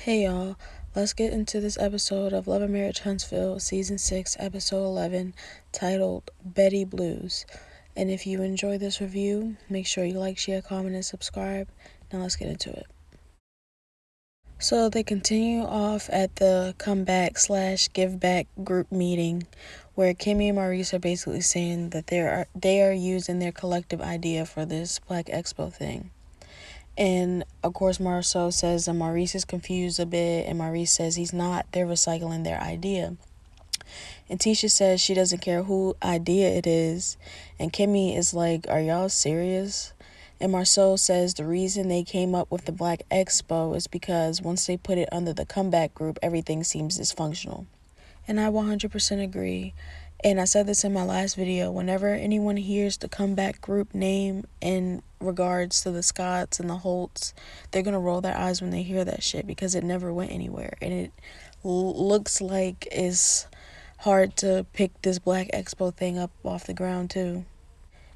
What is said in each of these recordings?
Hey y'all, let's get into this episode of Love and Marriage Huntsville, Season 6, Episode 11, titled Bettie Blues. And if you enjoy this review, make sure you like, share, comment, and subscribe. Now let's get into it. So they continue off at the comeback / giveback group meeting, where Kimmy and Maurice are basically saying that they are using their collective idea for this Blaque Expo thing. And of course Marsau says that Maurice is confused a bit, and Maurice says he's not. They're recycling their idea. And Tisha says she doesn't care who idea it is. And Kimmy is like, are y'all serious? And Marsau says the reason they came up with the Blaque Expo is because once they put it under the comeback group, everything seems dysfunctional. And I 100% agree. And I said this in my last video, whenever anyone hears the comeback group name in regards to the Scotts and the Holts, they're going to roll their eyes when they hear that shit because it never went anywhere. And it looks like it's hard to pick this Blaque Expo thing up off the ground too.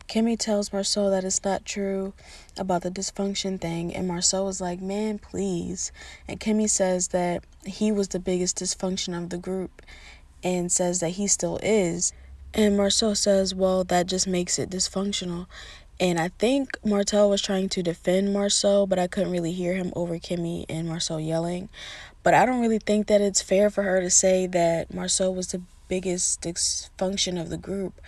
Kimmy tells Marsau that it's not true about the dysfunction thing, and Marsau is like, man, please. And Kimmy says that he was the biggest dysfunction of the group and says that he still is. And Marsau says, well, that just makes it dysfunctional. And I think Martel was trying to defend Marsau, but I couldn't really hear him over Kimmy and Marsau yelling. But I don't really think that it's fair for her to say that Marsau was the biggest dysfunction of the group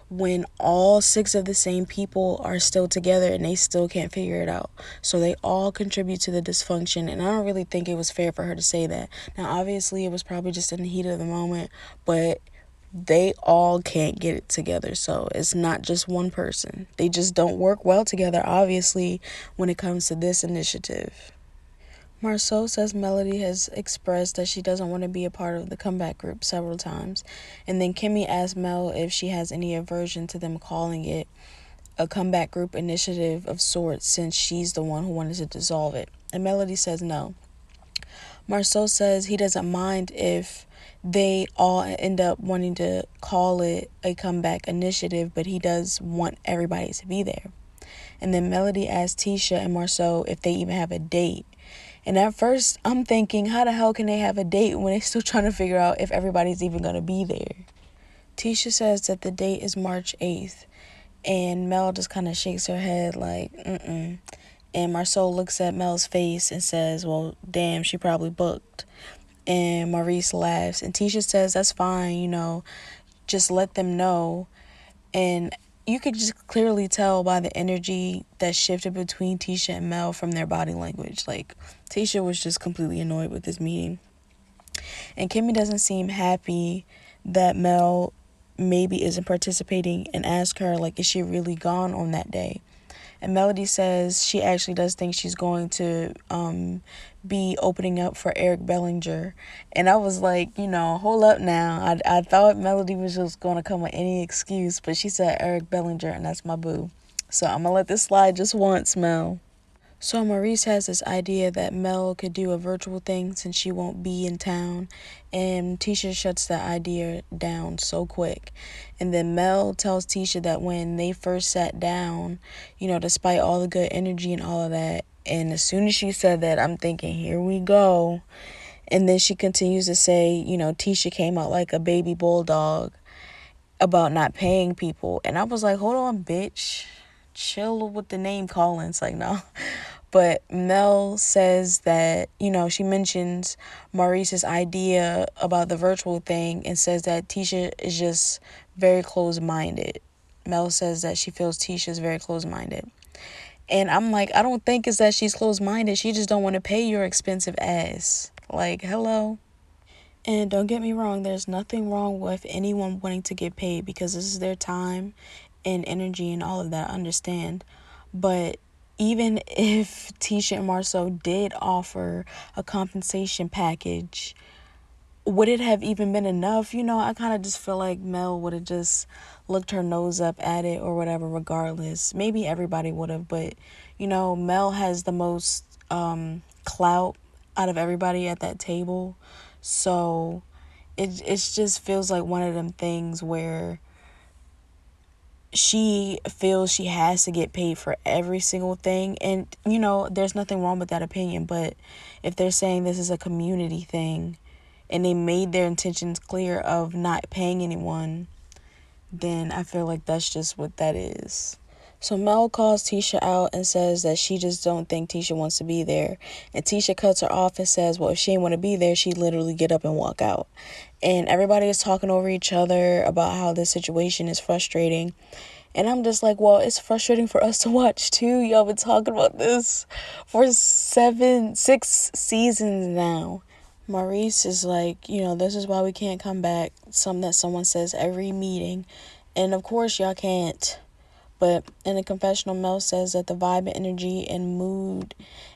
when all 6 of the same people are still together and they still can't figure it out. So they all contribute to the dysfunction, and I don't really think it was fair for her to say that. Now, obviously, it was probably just in the heat of the moment, but they all can't get it together. So it's not just one person. They just don't work well together, obviously, when it comes to this initiative. Marsau says Melody has expressed that she doesn't want to be a part of the comeback group several times. And then Kimmy asks Mel if she has any aversion to them calling it a comeback group initiative of sorts, since she's the one who wanted to dissolve it. And Melody says no. Marsau says he doesn't mind if they all end up wanting to call it a comeback initiative, but he does want everybody to be there. And then Melody asks Tisha and Marsau if they even have a date. And at first, I'm thinking, how the hell can they have a date when they're still trying to figure out if everybody's even going to be there? Tisha says that the date is March 8th. And Mel just kind of shakes her head like, mm-mm. And Marsau looks at Mel's face and says, well, damn, she probably booked. And Maurice laughs. And Tisha says, that's fine, just let them know. And you could just clearly tell by the energy that shifted between Tisha and Mel from their body language. Like, Tisha was just completely annoyed with this meeting. And Kimmy doesn't seem happy that Mel maybe isn't participating, and asks her, like, is she really gone on that day? And Melody says she actually does think she's going to be opening up for Eric Bellinger. And I was like, hold up now. I thought Melody was just going to come with any excuse, but she said Eric Bellinger, and that's my boo. So I'm going to let this slide just once, Mel. So Maurice has this idea that Mel could do a virtual thing since she won't be in town, and Tisha shuts that idea down so quick. And then Mel tells Tisha that when they first sat down, despite all the good energy and all of that, and as soon as she said that, I'm thinking, here we go. And then she continues to say, Tisha came out like a baby bulldog about not paying people. And I was like, hold on, bitch. Chill with the name calling. It's like, no. But Mel says that, she mentions Maurice's idea about the virtual thing and says that Tisha is just very close-minded. Mel says that she feels Tisha is very close-minded. And I'm like, I don't think it's that she's close-minded. She just don't want to pay your expensive ass. Like, hello? And don't get me wrong, there's nothing wrong with anyone wanting to get paid because this is their time and energy and all of that, I understand. But even if Tisha and Marsau did offer a compensation package, would it have even been enough? I kind of just feel like Mel would have just looked her nose up at it or whatever regardless. Maybe everybody would have, but, Mel has the most clout out of everybody at that table. So it just feels like one of them things where she feels she has to get paid for every single thing. And, there's nothing wrong with that opinion. But if they're saying this is a community thing and they made their intentions clear of not paying anyone, then I feel like that's just what that is. So Mel calls Tisha out and says that she just don't think Tisha wants to be there. And Tisha cuts her off and says, well, if she didn't want to be there, she'd literally get up and walk out. And everybody is talking over each other about how this situation is frustrating. And I'm just like, well, it's frustrating for us to watch too. Y'all been talking about this for 6 seasons now. Maurice is like, this is why we can't come back. Something that someone says every meeting. And of course y'all can't. But in the confessional, Mel says that the vibe and energy and mood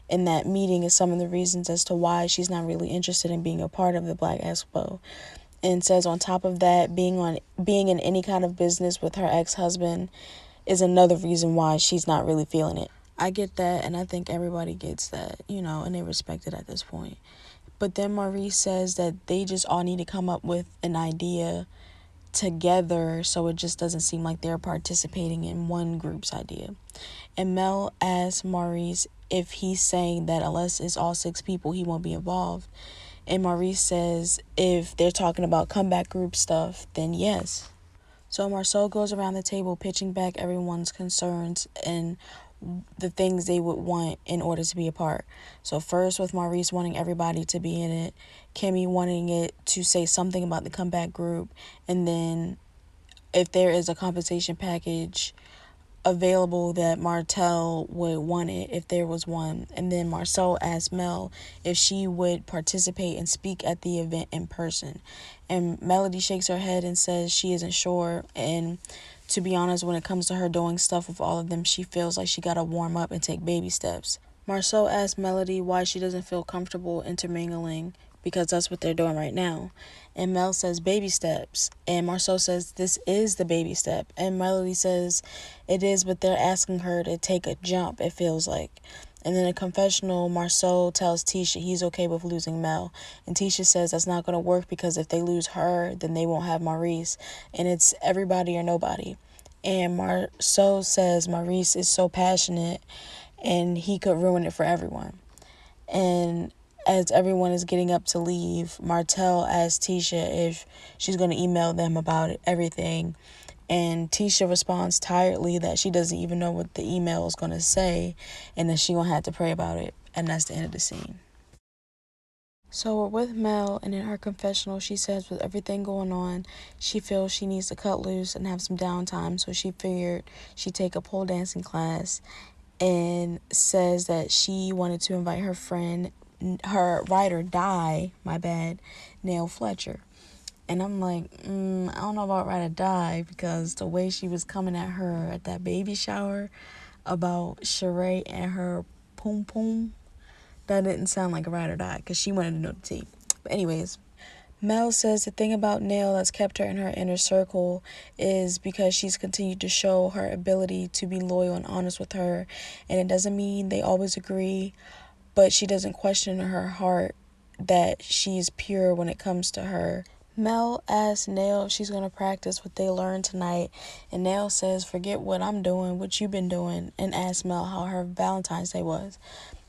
in that meeting is some of the reasons as to why she's not really interested in being a part of the Blaque Expo. And says on top of that, being in any kind of business with her ex-husband is another reason why she's not really feeling it. I get that, and I think everybody gets that, and they respect it at this point. But then Maurice says that they just all need to come up with an idea together so it just doesn't seem like they're participating in one group's idea. And Mel asks Maurice if he's saying that unless it's all 6 people, he won't be involved. And Maurice says if they're talking about comeback group stuff, then yes. So Marsau goes around the table pitching back everyone's concerns and the things they would want in order to be a part. So first with Maurice wanting everybody to be in it, Kimmy wanting it to say something about the comeback group, and then if there is a compensation package available that Martell would want it if there was one. And then Marsau asked Mel if she would participate and speak at the event in person. And Melody shakes her head and says she isn't sure. And to be honest, when it comes to her doing stuff with all of them, she feels like she gotta warm up and take baby steps. Marsau asks Melody why she doesn't feel comfortable intermingling, because that's what they're doing right now. And Mel says baby steps. And Marsau says this is the baby step. And Melody says it is, but they're asking her to take a jump, it feels like. And then in a confessional, Marsau tells Tisha he's okay with losing Mel. And Tisha says that's not going to work because if they lose her, then they won't have Maurice. And it's everybody or nobody. And Marsau says Maurice is so passionate and he could ruin it for everyone. And as everyone is getting up to leave, Martell asks Tisha if she's going to email them about everything. And Tisha responds tiredly that she doesn't even know what the email is going to say and that she going to have to pray about it. And that's the end of the scene. So we're with Mel, and in her confessional, she says with everything going on, she feels she needs to cut loose and have some downtime. So she figured she'd take a pole dancing class, and says that she wanted to invite her friend, her ride or die, Nail Fletcher. And I'm like, I don't know about ride or die, because the way she was coming at her at that baby shower about Sheree and her poom poom, that didn't sound like a ride or die, because she wanted to know the tea. But anyways, Mel says the thing about Nail that's kept her in her inner circle is because she's continued to show her ability to be loyal and honest with her. And it doesn't mean they always agree, but she doesn't question in her heart that she's pure when it comes to her. Mel asks Nail if she's going to practice what they learned tonight. And Nail says, forget what I'm doing, what you've been doing. And asks Mel how her Valentine's Day was.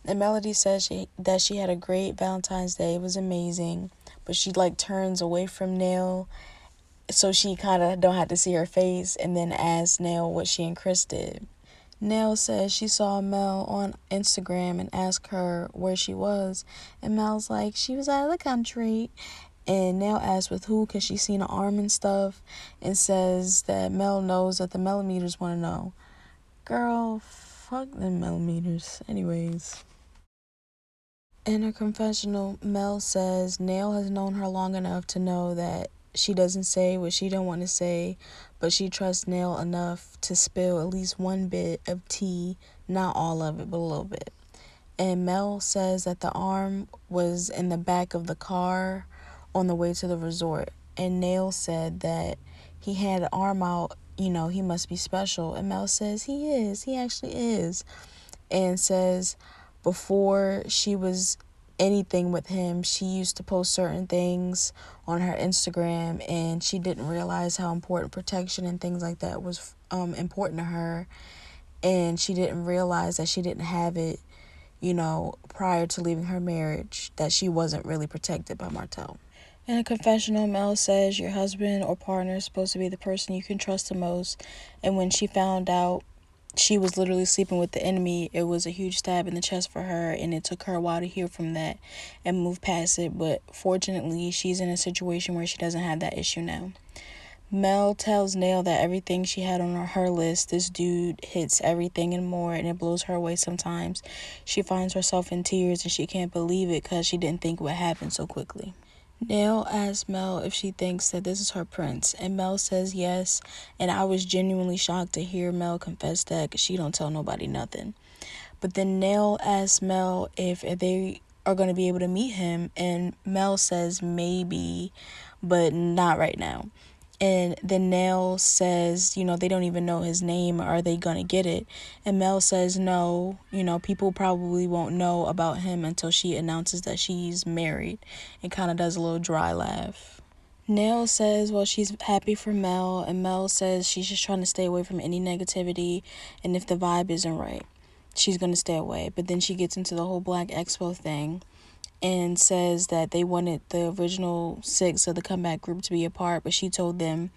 And Melody says that she had a great Valentine's Day. It was amazing. But she turns away from Nail so she kind of don't have to see her face, and then asks Nail what she and Chris did. Nail says she saw Mel on Instagram and asked her where she was. And Mel's like, she was out of the country. And Nail asks with who, because she's seen an arm and stuff, and says that Mel knows that the millimeters want to know. Girl, fuck them millimeters. Anyways. In her confessional, Mel says Nail has known her long enough to know that she doesn't say what she don't want to say, but she trusts Nail enough to spill at least one bit of tea, not all of it, but a little bit. And Mel says that the arm was in the back of the car on the way to the resort. And Nail said that he had an arm out, he must be special. And Mel says he actually is. And says before she was anything with him. She used to post certain things on her Instagram, and she didn't realize how important protection and things like that was important to her, and she didn't realize that she didn't have it, prior to leaving her marriage, that she wasn't really protected by Martell. In a confessional, Mel says your husband or partner is supposed to be the person you can trust the most, and when she found out she was literally sleeping with the enemy, it was a huge stab in the chest for her, and it took her a while to heal from that and move past it, but fortunately she's in a situation where she doesn't have that issue now. Mel tells Nail that everything she had on her list, this dude hits everything and more, and it blows her away sometimes. She finds herself in tears, and she can't believe it because she didn't think it would happen so quickly. Nail asks Mel if she thinks that this is her prince, and Mel says yes, and I was genuinely shocked to hear Mel confess that because she don't tell nobody nothing. But then Nail asks Mel if they are going to be able to meet him, and Mel says maybe, but not right now. And then Nail says, they don't even know his name. Are they going to get it? And Mel says no, people probably won't know about him until she announces that she's married, and kind of does a little dry laugh. Nail says, well, she's happy for Mel, and Mel says she's just trying to stay away from any negativity, and if the vibe isn't right, she's going to stay away. But then she gets into the whole Blaque Expo thing and says that they wanted the original 6 of the comeback group to be a part, but she told them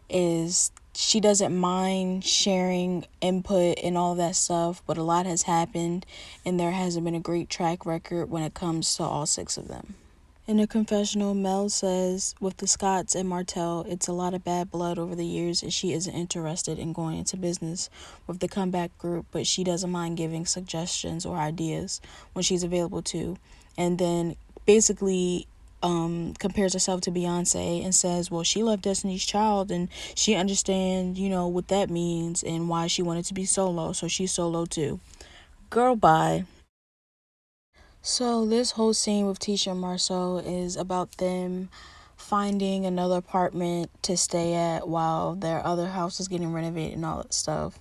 is she doesn't mind sharing input and all that stuff, but a lot has happened, and there hasn't been a great track record when it comes to all 6 of them. In a confessional, Mel says with the Scotts and Martell, it's a lot of bad blood over the years, and she isn't interested in going into business with the comeback group, but she doesn't mind giving suggestions or ideas when she's available to. And then basically compares herself to Beyonce and says, well, she left Destiny's Child and she understands, what that means and why she wanted to be solo, so she's solo too. Girl, bye. So this whole scene with Tisha and Marsau is about them finding another apartment to stay at while their other house is getting renovated and all that stuff.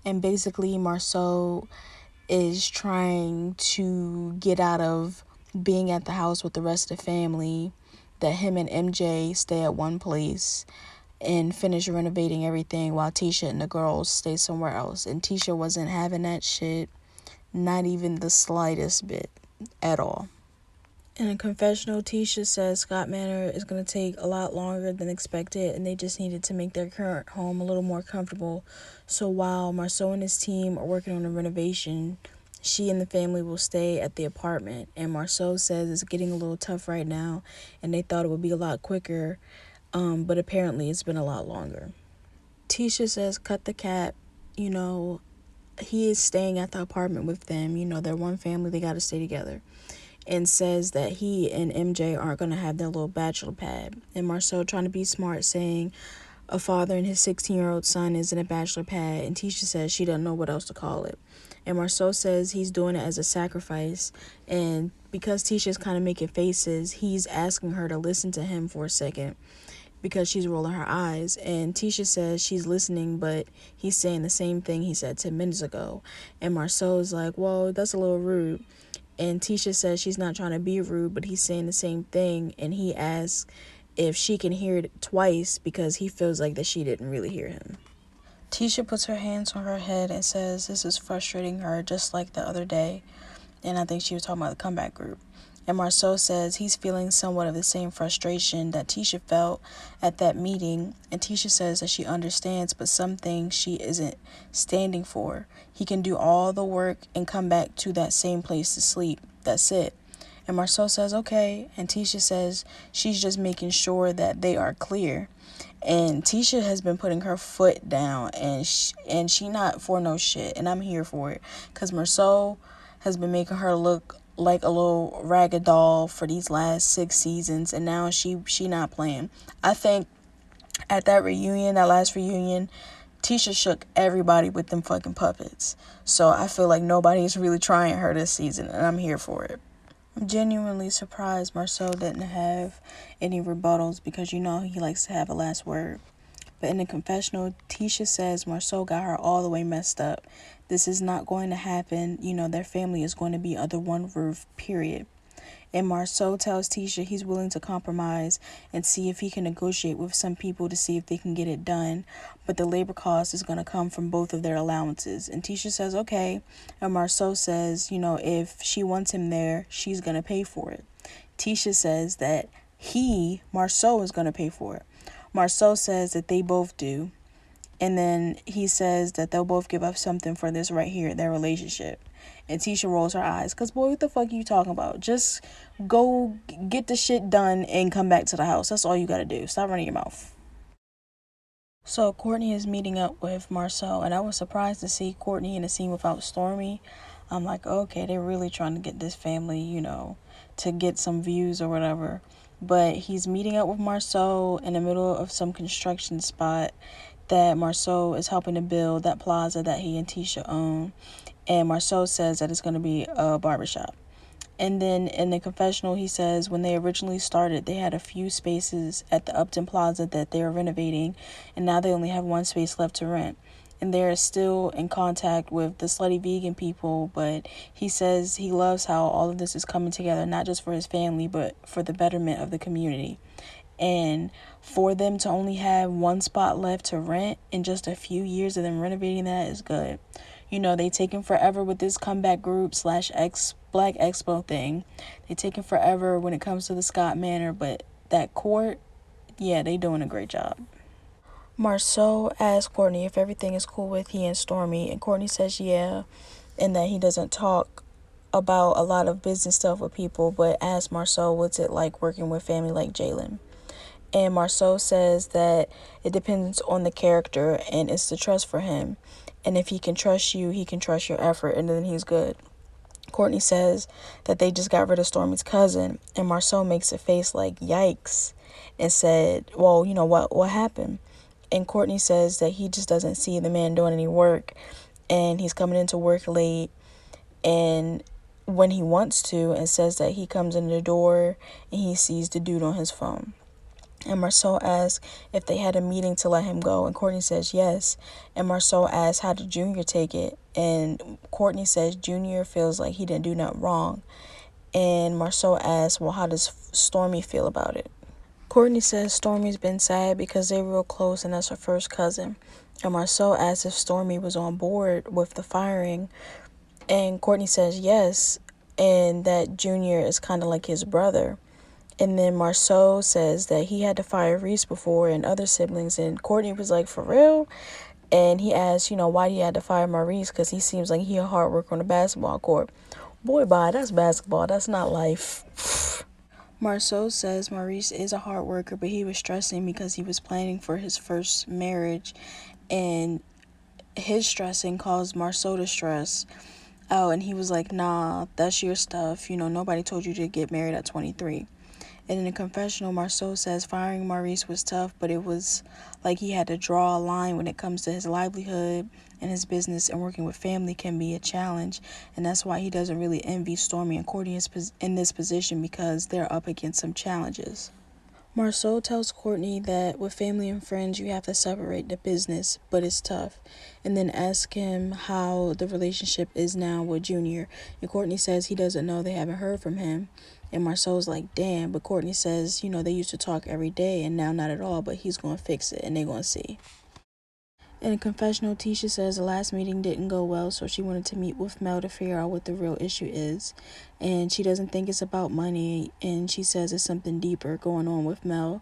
And basically Marsau is trying to get out of being at the house with the rest of the family, that him and MJ stay at one place and finish renovating everything while Tisha and the girls stay somewhere else. And Tisha wasn't having that shit, not even the slightest bit at all. In a confessional, Tisha says Scott Manor is going to take a lot longer than expected, and they just needed to make their current home a little more comfortable. So while Marsau and his team are working on the renovation, she and the family will stay at the apartment. And Marsau says it's getting a little tough right now, and they thought it would be a lot quicker, but apparently it's been a lot longer. Tisha says cut the cap, he is staying at the apartment with them. They're one family, they got to stay together. And says that he and MJ aren't going to have their little bachelor pad. And Marsau trying to be smart, saying a father and his 16-year-old son is in a bachelor pad. And Tisha says she doesn't know what else to call it. And Marsau says he's doing it as a sacrifice. And because Tisha's kind of making faces, he's asking her to listen to him for a second, because she's rolling her eyes. And Tisha says she's listening, but he's saying the same thing he said 10 minutes ago. And Marsau is like, whoa, that's a little rude. And Tisha says she's not trying to be rude, but he's saying the same thing. And he asks if she can hear it twice because he feels like that she didn't really hear him. Tisha puts her hands on her head and says this is frustrating her just like the other day. And I think she was talking about the comeback group. And Marsau says he's feeling somewhat of the same frustration that Tisha felt at that meeting. And Tisha says that she understands, but some things she isn't standing for. He can do all the work and come back to that same place to sleep. That's it. And Marsau says, okay. And Tisha says she's just making sure that they are clear. And Tisha has been putting her foot down, and she not for no shit. And I'm here for it, because Marsau has been making her look like a little ragged doll for these last 6 seasons, and now she not playing. I think at that last reunion, Tisha shook everybody with them fucking puppets. So I feel like nobody's really trying her this season, and I'm here for it. I'm genuinely surprised Marsau didn't have any rebuttals, because he likes to have a last word. But in the confessional, Tisha says Marsau got her all the way messed up. This is not going to happen. Their family is going to be under one roof, period. And Marsau tells Tisha he's willing to compromise and see if he can negotiate with some people to see if they can get it done. But the labor cost is going to come from both of their allowances. And Tisha says, okay. And Marsau says, if she wants him there, she's going to pay for it. Tisha says that Marsau, is going to pay for it. Marsau says that they both do. And then he says that they'll both give up something for this right here, their relationship. And Tisha rolls her eyes. Because, boy, what the fuck are you talking about? Just go get the shit done and come back to the house. That's all you got to do. Stop running your mouth. So Courtney is meeting up with Marsau. And I was surprised to see Courtney in a scene without Stormi. I'm like, okay, they're really trying to get this family, to get some views or whatever. But he's meeting up with Marsau in the middle of some construction spot that Marsau is helping to build, that plaza that he and Tisha own. And Marsau says that it's going to be a barbershop. And then in the confessional, he says when they originally started, they had a few spaces at the Upton Plaza that they were renovating, and now they only have one space left to rent. And they're still in contact with the slutty vegan people, but he says he loves how all of this is coming together, not just for his family, but for the betterment of the community. And for them to only have one spot left to rent in just a few years of them renovating that is good. They taking forever with this comeback group / Blaque Expo thing. They taking forever when it comes to the Scott Manor, but that court, yeah, they doing a great job. Marsau asks Courtney if everything is cool with he and Stormi, and Courtney says yeah, and that he doesn't talk about a lot of business stuff with people, but asks Marsau what's it like working with family like Jalen. And Marsau says that it depends on the character and it's the trust for him. And if he can trust you, he can trust your effort, and then he's good. Courtney says that they just got rid of Stormi's cousin, and Marsau makes a face like yikes and said, well, what happened? And Courtney says that he just doesn't see the man doing any work, and he's coming into work late and when he wants to, and says that he comes in the door and he sees the dude on his phone. And Marsau asks if they had a meeting to let him go, and Courtney says yes. And Marsau asks how did Junior take it, and Courtney says Junior feels like he didn't do nothing wrong. And Marsau asks, well, how does Stormi feel about it? Courtney says Stormi's been sad because they're real close and that's her first cousin. And Marsau asks if Stormi was on board with the firing, and Courtney says yes, and that Junior is kind of like his brother. And then Marsau says that he had to fire Reese before and other siblings. And Courtney was like, for real? And he asked, why he had to fire Maurice, because he seems like he a hard worker on the basketball court. Boy, bye, that's basketball. That's not life. Marsau says Maurice is a hard worker, but he was stressing because he was planning for his first marriage. And his stressing caused Marsau to stress. Oh, and he was like, nah, that's your stuff. Nobody told you to get married at 23. And in the confessional, Marsau says firing Maurice was tough, but it was like he had to draw a line when it comes to his livelihood and his business, and working with family can be a challenge. And that's why he doesn't really envy Stormi and Courtney in this position, because they're up against some challenges. Marsau tells Courtney that with family and friends, you have to separate the business, but it's tough. And then ask him how the relationship is now with Junior. And Courtney says he doesn't know, they haven't heard from him. And Marsau's like, damn. But Courtney says, they used to talk every day and now not at all, but he's going to fix it and they're going to see. In a confessional, Tisha says the last meeting didn't go well, so she wanted to meet with Mel to figure out what the real issue is. And she doesn't think it's about money, and she says it's something deeper going on with Mel,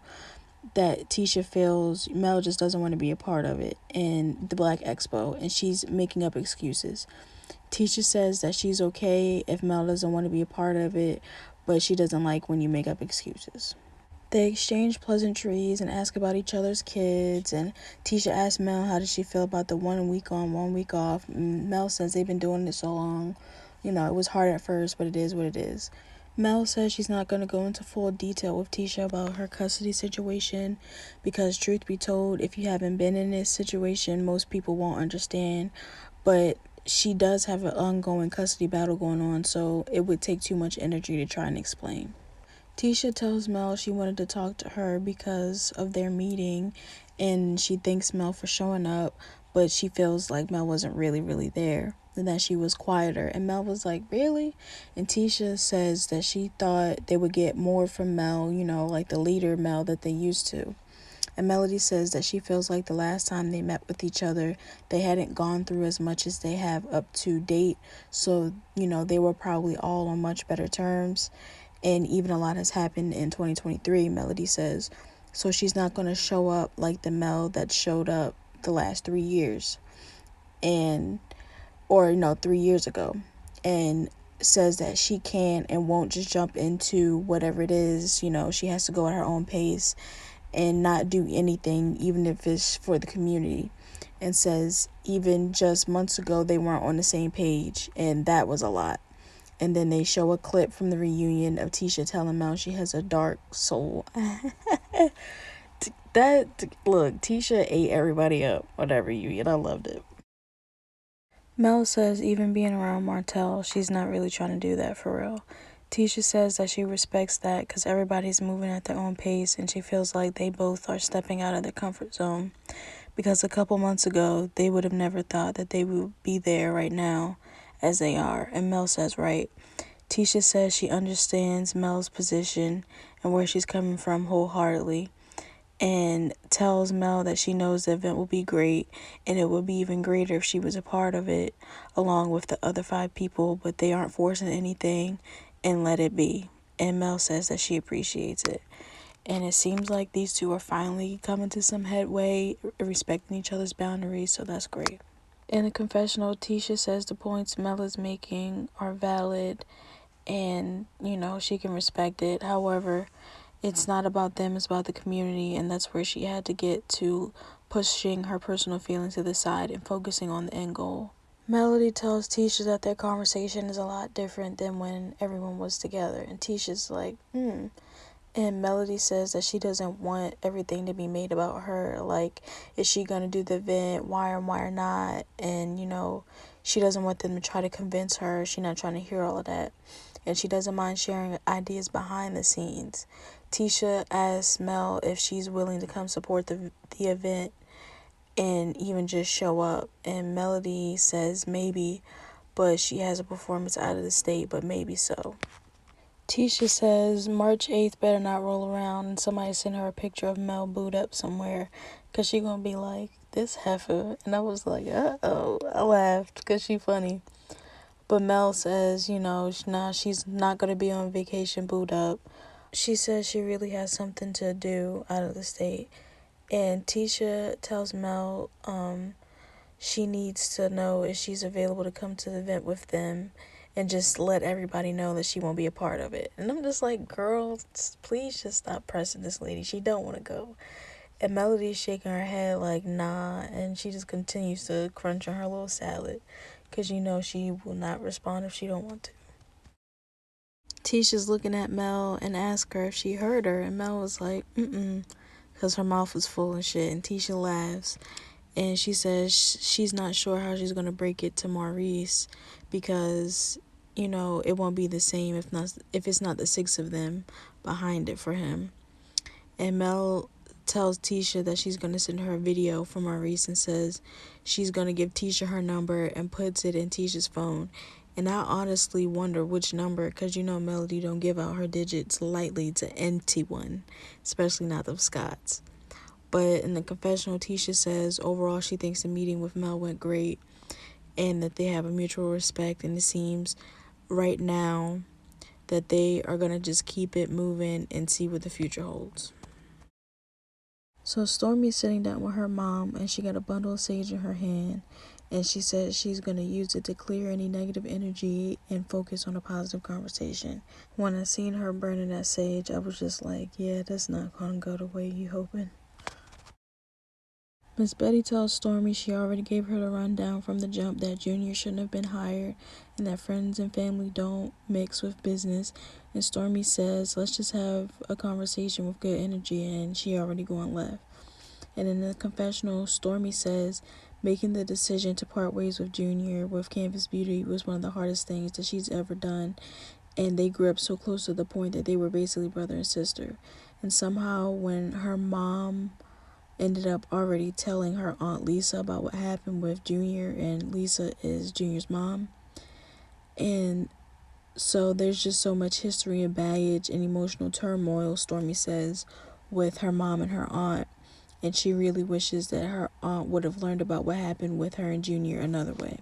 that Tisha feels Mel just doesn't want to be a part of it, and the Blaque Expo, and she's making up excuses. Tisha says that she's okay if Mel doesn't want to be a part of it, but she doesn't like when you make up excuses. They exchange pleasantries and ask about each other's kids, and Tisha asks Mel how does she feel about the 1 week on, 1 week off. And Mel says they've been doing it so long. It was hard at first, but it is what it is. Mel says she's not going to go into full detail with Tisha about her custody situation, because truth be told, if you haven't been in this situation, most people won't understand. But she does have an ongoing custody battle going on, so it would take too much energy to try and explain. Tisha tells Mel she wanted to talk to her because of their meeting, and she thanks Mel for showing up, but she feels like Mel wasn't really there. and that she was quieter. And Mel was like, really? And Tisha says that she thought they would get more from Mel, you know, like the leader Mel that they used to. And Melody says that she feels like the last time they met with each other, they hadn't gone through as much as they have up to date. So, you know, they were probably all on much better terms. And even a lot has happened in 2023, Melody says. So she's not going to show up like the Mel that showed up the last 3 years. And, or no, 3 years ago. And says that she can and won't just jump into whatever it is. You know, she has to go at her own pace and not do anything, even if it's for the community. And says even just months ago they weren't on the same page, and that was a lot. And then they show a clip from the reunion of Tisha telling Mel she has a dark soul. Look, Tisha ate everybody up, whatever you, and I loved it. Mel says even being around Martell, she's not really trying to do that for real. Tisha says that she respects that because everybody's moving at their own pace, and she feels like they both are stepping out of their comfort zone. Because a couple months ago, they would have never thought that they would be there right now as they are. And Mel says, right. Tisha says she understands Mel's position and where she's coming from wholeheartedly, and tells Mel that she knows the event will be great, and it would be even greater if she was a part of it along with the other 5 people, but they aren't forcing anything, and let it be. And Mel says that she appreciates it. And it seems like these two are finally coming to some headway, respecting each other's boundaries, so that's great. In the confessional, Tisha says the points Mel is making are valid, and, you know, she can respect it. However, it's not about them, it's about the community, and that's where she had to get to, pushing her personal feelings to the side and focusing on the end goal. Melody tells Tisha that their conversation is a lot different than when everyone was together, and Tisha's like, And Melody says that she doesn't want everything to be made about her. Like, is she going to do the event? Why or why not? And, you know, she doesn't want them to try to convince her. She's not trying to hear all of that. And she doesn't mind sharing ideas behind the scenes. Tisha asks Mel if she's willing to come support the event and even just show up. And Melody says maybe, but she has a performance out of the state, but maybe so. Tisha says March 8th better not roll around and somebody send her a picture of Mel booed up somewhere, because she gonna be like, this heifer. And I was like, uh-oh. I laughed because she funny. But Mel says, you know, she's not gonna be on vacation booed up. She says she really has something to do out of the state. And Tisha tells Mel she needs to know if she's available to come to the event with them, and just let everybody know that she won't be a part of it. And I'm just like, girl, please just stop pressing this lady. She don't want to go. And Melody's shaking her head like, nah, and she just continues to crunch on her little salad, because you know she will not respond if she don't want to. Tisha's looking at Mel and asked her if she heard her, and Mel was like, because her mouth was full and shit. And Tisha laughs, and she says she's not sure how she's going to break it to Maurice, because, you know, it won't be the same if it's not the 6 of them behind it for him. And Mel tells Tisha that she's going to send her a video from Maurice, and says she's going to give Tisha her number and puts it in Tisha's phone. And I honestly wonder which number, because you know Melody don't give out her digits lightly to anyone, especially not the Scots. But in the confessional, Tisha says overall she thinks the meeting with Mel went great, and that they have a mutual respect, and it seems right now that they are going to just keep it moving and see what the future holds. So Stormi's sitting down with her mom, and she got a bundle of sage in her hand, and she says she's going to use it to clear any negative energy and focus on a positive conversation. When I seen her burning that sage, I was just like, yeah, that's not going to go the way you hoping. Miss Betty tells Stormi she already gave her the rundown from the jump that Junior shouldn't have been hired, and that friends and family don't mix with business. And Stormi says, let's just have a conversation with good energy, and she already going left. And in the confessional, Stormi says making the decision to part ways with Junior with Canvas Beauty was one of the hardest things that she's ever done, and they grew up so close to the point that they were basically brother and sister. And somehow when her mom ended up already telling her Aunt Lisa about what happened with Junior, and Lisa is Junior's mom. And so there's just so much history and baggage and emotional turmoil, Stormi says, with her mom and her aunt. And she really wishes that her aunt would have learned about what happened with her and Junior another way.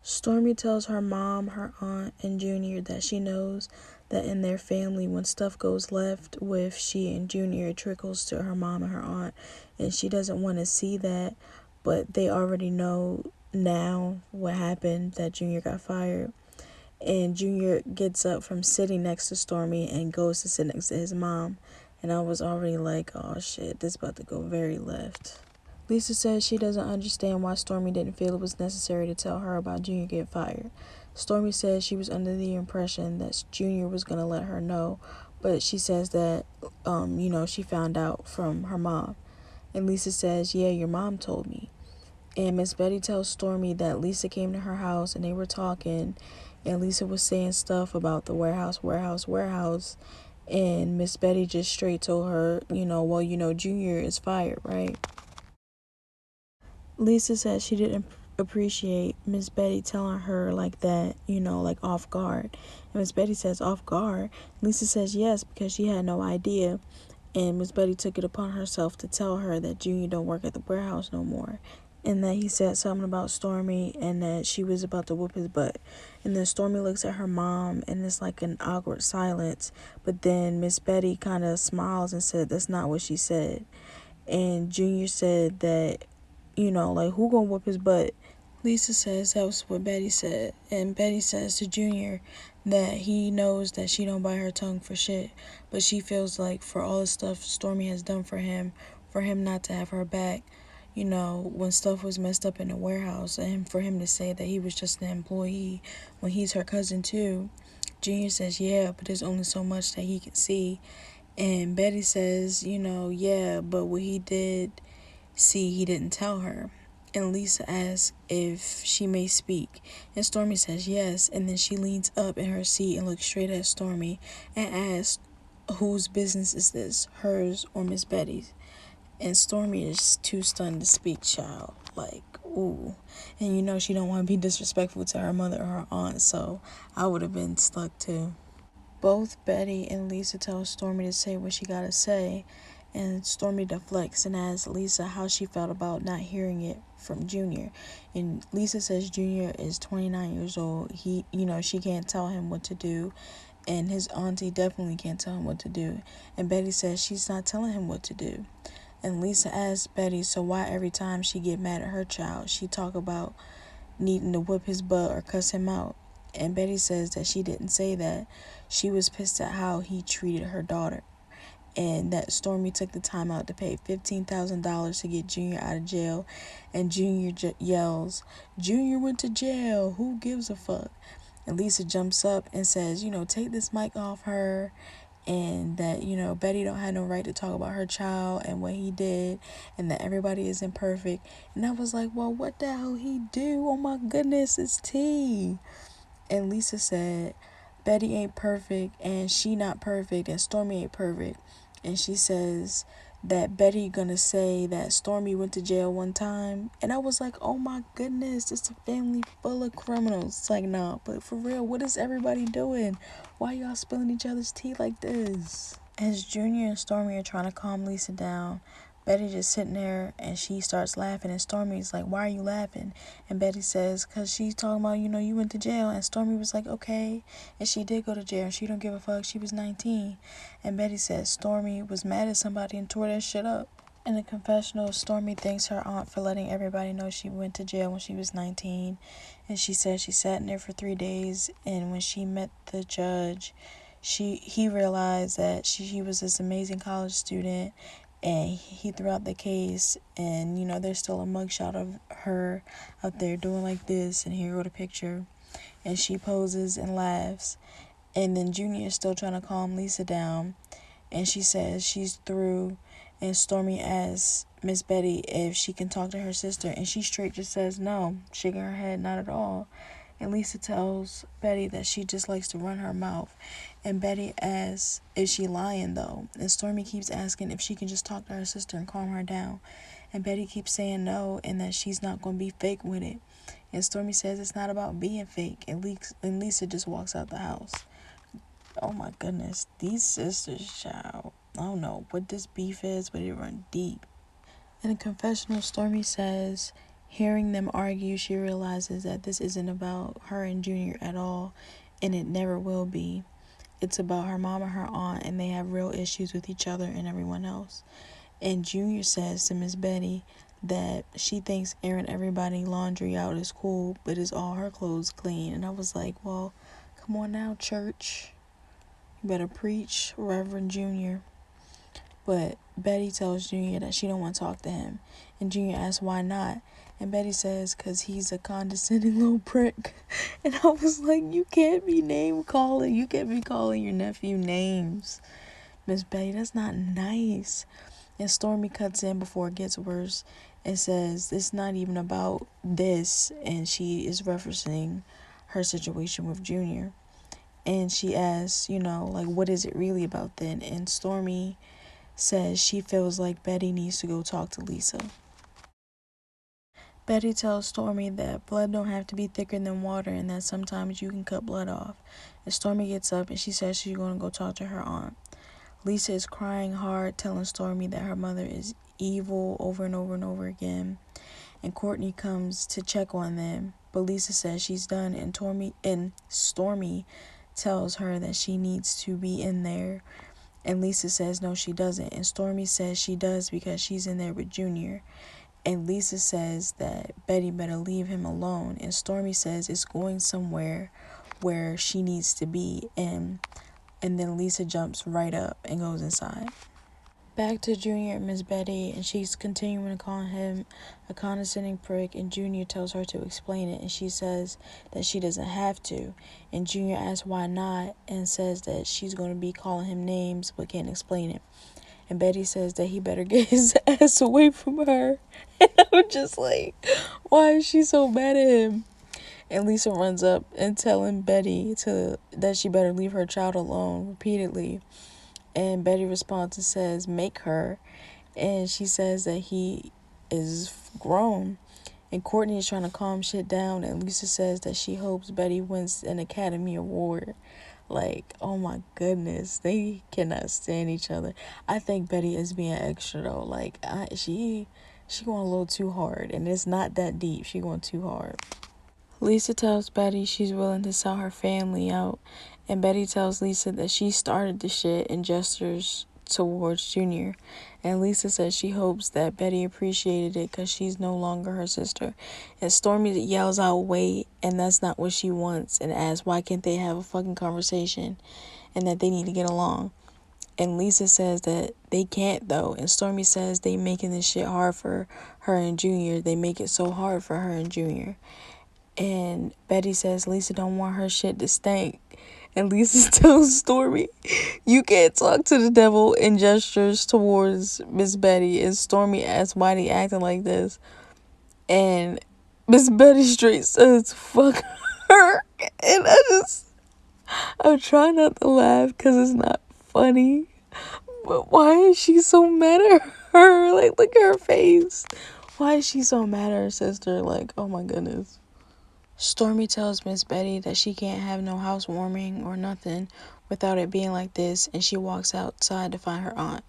Stormi tells her mom, her aunt, and Junior that she knows that in their family, when stuff goes left with she and Junior, it trickles to her mom and her aunt, and she doesn't want to see that, but they already know now what happened, that Junior got fired. And Junior gets up from sitting next to Stormi and goes to sit next to his mom, and I was already like, oh shit, this is about to go very left. Lisa says she doesn't understand why Stormi didn't feel it was necessary to tell her about Junior getting fired. Stormi says she was under the impression that Junior was going to let her know, but she says that, she found out from her mom. And Lisa says, yeah, your mom told me. And Miss Betty tells Stormi that Lisa came to her house and they were talking, and Lisa was saying stuff about the warehouse. And Miss Betty just straight told her, Junior is fired, right? Lisa said she didn't appreciate Miss Betty telling her like that, like off guard. And Miss Betty says, off guard? Lisa says yes, because she had no idea. And Miss Betty took it upon herself to tell her that Junior don't work at the warehouse no more. And that he said something about Stormi and that she was about to whoop his butt. And then Stormi looks at her mom and it's like an awkward silence. But then Miss Betty kind of smiles and said that's not what she said. And Junior said that, who gonna whoop his butt? Lisa says that was what Betty said. And Betty says to Junior that he knows that she don't bite her tongue for shit. But she feels like for all the stuff Stormi has done for him not to have her back, when stuff was messed up in the warehouse, and for him to say that he was just an employee when he's her cousin too. Junior says, yeah, but there's only so much that he can see. And Betty says, yeah, but what he did see, he didn't tell her. And Lisa asks if she may speak. And Stormi says yes. And then she leans up in her seat and looks straight at Stormi and asks, whose business is this, hers or Miss Betty's? And Stormi is too stunned to speak, child. Like, ooh. And she don't want to be disrespectful to her mother or her aunt, so I would have been stuck too. Both Betty and Lisa tell Stormi to say what she gotta say, and Stormi deflects and asks Lisa how she felt about not hearing it from Junior. And Lisa says Junior is 29 years old. She can't tell him what to do, and his auntie definitely can't tell him what to do. And Betty says she's not telling him what to do. And Lisa asks Betty, so why every time she get mad at her child, she talk about needing to whip his butt or cuss him out? And Betty says that she didn't say that. She was pissed at how he treated her daughter. And that Stormi took the time out to pay $15,000 to get Junior out of jail. And Junior yells, Junior went to jail. Who gives a fuck? And Lisa jumps up and says, take this mic off her. And that, Betty don't have no right to talk about her child and what he did, and that everybody isn't perfect. And I was like, well, what the hell he do? Oh my goodness, it's tea. And Lisa said, Betty ain't perfect, and she not perfect, and Stormi ain't perfect. And she says that Betty gonna say that Stormi went to jail one time. And I was like, oh my goodness, it's a family full of criminals. It's like, nah, but for real, what is everybody doing? Why y'all spilling each other's tea like this? As Junior and Stormi are trying to calm Lisa down, Betty just sitting there and she starts laughing, and Stormi's like, why are you laughing? And Betty says, because she's talking about, you went to jail. And Stormi was like, okay. And she did go to jail, and she don't give a fuck. She was 19. And Betty says Stormi was mad at somebody and tore that shit up. In the confessional, Stormi thanks her aunt for letting everybody know she went to jail when she was 19. And she said she sat in there for 3 days, and when she met the judge, he realized that she was this amazing college student, and he threw out the case. And there's still a mugshot of her out there doing like this, and here wrote a picture, and she poses and laughs. And then Junior is still trying to calm Lisa down, and she says she's through. And Stormi asks Miss Betty if she can talk to her sister, and she straight just says no, shaking her head not at all. And Lisa tells Betty that she just likes to run her mouth. And Betty asks, is she lying though? And Stormi keeps asking if she can just talk to her sister and calm her down. And Betty keeps saying no and that she's not going to be fake with it. And Stormi says it's not about being fake. And Lisa just walks out the house. Oh my goodness. These sisters, child. I don't know what this beef is, but it runs deep. In a confessional, Stormi says, hearing them argue, she realizes that this isn't about her and Junior at all, and it never will be. It's about her mom and her aunt, and they have real issues with each other and everyone else. And Junior says to Miss Betty that she thinks airing everybody's laundry out is cool, but is all her clothes clean. And I was like, well, come on now, church. You better preach, Reverend Junior. But Betty tells Junior that she don't want to talk to him. And Junior asks why not. And Betty says, because he's a condescending little prick. And I was like, you can't be name calling. You can't be calling your nephew names. Miss Betty, that's not nice. And Stormi cuts in before it gets worse and says, it's not even about this. And she is referencing her situation with Junior. And she asks, like, what is it really about then? And Stormi says she feels like Betty needs to go talk to Lisa. Betty tells Stormi that blood don't have to be thicker than water and that sometimes you can cut blood off. And Stormi gets up and she says she's going to go talk to her aunt. Lisa is crying hard, telling Stormi that her mother is evil over and over and over again. And Courtney comes to check on them, but Lisa says she's done, and Stormi tells her that she needs to be in there. And Lisa says no, she doesn't. And Stormi says she does because she's in there with Junior. And Lisa says that Betty better leave him alone. And Stormi says it's going somewhere where she needs to be. And then Lisa jumps right up and goes inside. Back to Junior and Miss Betty, and she's continuing to call him a condescending prick, and Junior tells her to explain it, and she says that she doesn't have to. And Junior asks why not, and says that she's going to be calling him names but can't explain it. And Betty says that he better get his ass away from her. And I'm just like, why is she so mad at him? And Lisa runs up and telling Betty that she better leave her child alone repeatedly. And Betty responds and says, make her. And she says that he is grown. And Courtney is trying to calm shit down. And Lisa says that she hopes Betty wins an Academy Award. Like, oh my goodness. They cannot stand each other. I think Betty is being extra though. Like, she going a little too hard. And it's not that deep. She going too hard. Lisa tells Betty she's willing to sell her family out, and Betty tells Lisa that she started the shit and gestures towards Junior. And Lisa says she hopes that Betty appreciated it because she's no longer her sister. And Stormi yells out, wait, and that's not what she wants, and asks why can't they have a fucking conversation and that they need to get along. And Lisa says that they can't though, and Stormi says they making this shit hard for her and Junior. They make it so hard for her and Junior. And Betty says Lisa don't want her shit to stink. And Lisa tells Stormi, you can't talk to the devil, and gestures towards Miss Betty. And Stormi asks why they acting like this. And Miss Betty straight says, fuck her. And I'm trying not to laugh because it's not funny. But why is she so mad at her? Like, look at her face. Why is she so mad at her sister? Like, oh my goodness. Stormi tells Miss Betty that she can't have no housewarming or nothing without it being like this, and she walks outside to find her aunt.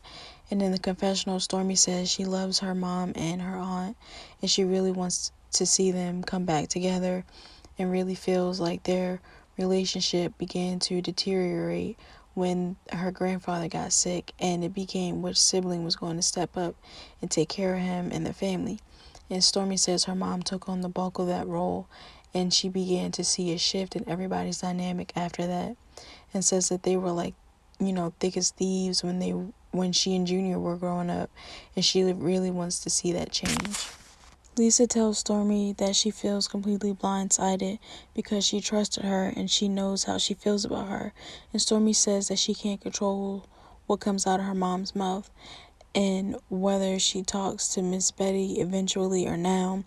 And in the confessional, Stormi says she loves her mom and her aunt, and she really wants to see them come back together, and really feels like their relationship began to deteriorate when her grandfather got sick, and it became which sibling was going to step up and take care of him and the family. And Stormi says her mom took on the bulk of that role, and she began to see a shift in everybody's dynamic after that, and says that they were like, thick as thieves when she and Junior were growing up, and she really wants to see that change. Lisa tells Stormi that she feels completely blindsided because she trusted her and she knows how she feels about her. And Stormi says that she can't control what comes out of her mom's mouth, and whether she talks to Miss Betty eventually or now.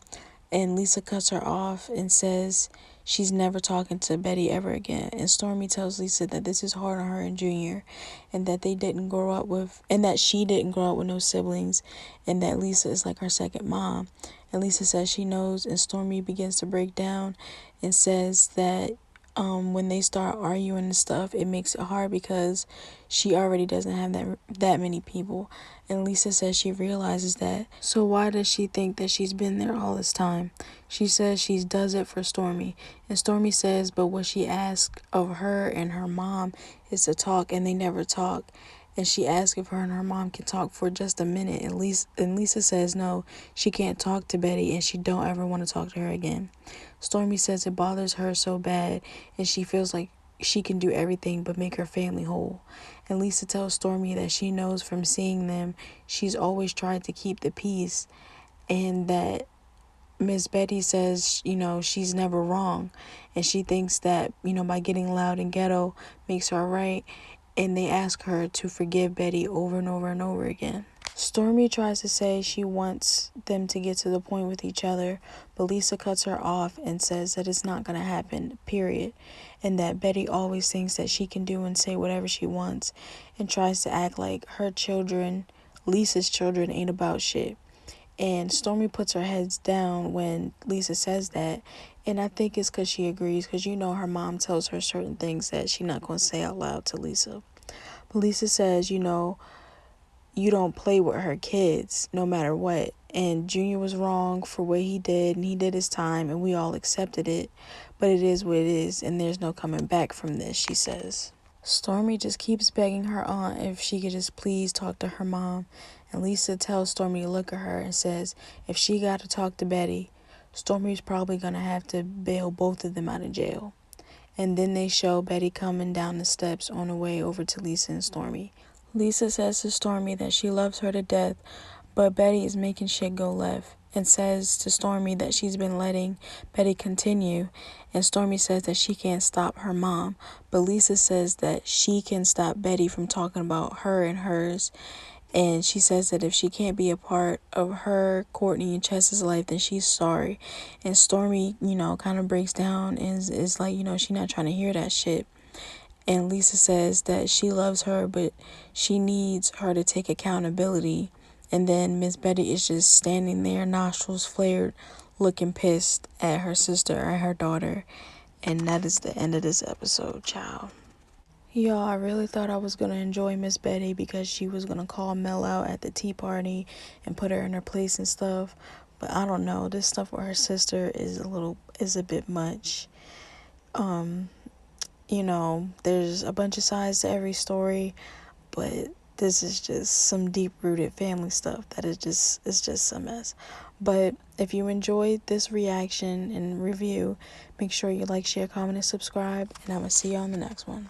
And Lisa cuts her off and says she's never talking to Betty ever again. And Stormi tells Lisa that this is hard on her and Junior, and that they didn't grow up with, and that she didn't grow up with no siblings, and that Lisa is like her second mom. And Lisa says she knows, and Stormi begins to break down and says that when they start arguing and stuff, it makes it hard because she already doesn't have that many people. And Lisa says she realizes that. So why does she think that she's been there all this time? She says she does it for Stormi. And Stormi says, but what she asked of her and her mom is to talk, and they never talk. And she asks if her and her mom can talk for just a minute. And Lisa says no, she can't talk to Betty, and she don't ever want to talk to her again. Stormi says it bothers her so bad, and she feels like she can do everything but make her family whole. And Lisa tells Stormi that she knows from seeing them, she's always tried to keep the peace, and that Miss Betty says, she's never wrong. And she thinks that, by getting loud and ghetto makes her right. And they ask her to forgive Betty over and over and over again. Stormi tries to say she wants them to get to the point with each other, but Lisa cuts her off and says that it's not going to happen, period. And that Betty always thinks that she can do and say whatever she wants, and tries to act like her children, Lisa's children, ain't about shit. And Stormi puts her heads down when Lisa says that. And I think it's because she agrees, because her mom tells her certain things that she's not going to say out loud to Lisa. But Lisa says, you don't play with her kids no matter what. And Junior was wrong for what he did, and he did his time, and we all accepted it. But it is what it is, and there's no coming back from this, she says. Stormi just keeps begging her aunt if she could just please talk to her mom. And Lisa tells Stormi to look at her and says if she got to talk to Betty, Stormi's probably going to have to bail both of them out of jail. And then they show Betty coming down the steps on the way over to Lisa and Stormi. Lisa says to Stormi that she loves her to death, but Betty is making shit go left, and says to Stormi that she's been letting Betty continue. And Stormi says that she can't stop her mom, but Lisa says that she can stop Betty from talking about her and hers. And she says that if she can't be a part of her, Courtney, and Chess's life, then she's sorry. And Stormi, kind of breaks down and is like, she's not trying to hear that shit. And Lisa says that she loves her, but she needs her to take accountability. And then Miss Betty is just standing there, nostrils flared, looking pissed at her sister and her daughter. And that is the end of this episode, child. Y'all, I really thought I was going to enjoy Miss Betty because she was going to call Mel out at the tea party and put her in her place and stuff. But I don't know. This stuff with her sister is a bit much. There's a bunch of sides to every story, but this is just some deep-rooted family stuff that it's just a mess. But if you enjoyed this reaction and review, make sure you like, share, comment, and subscribe, and I'm going to see you on the next one.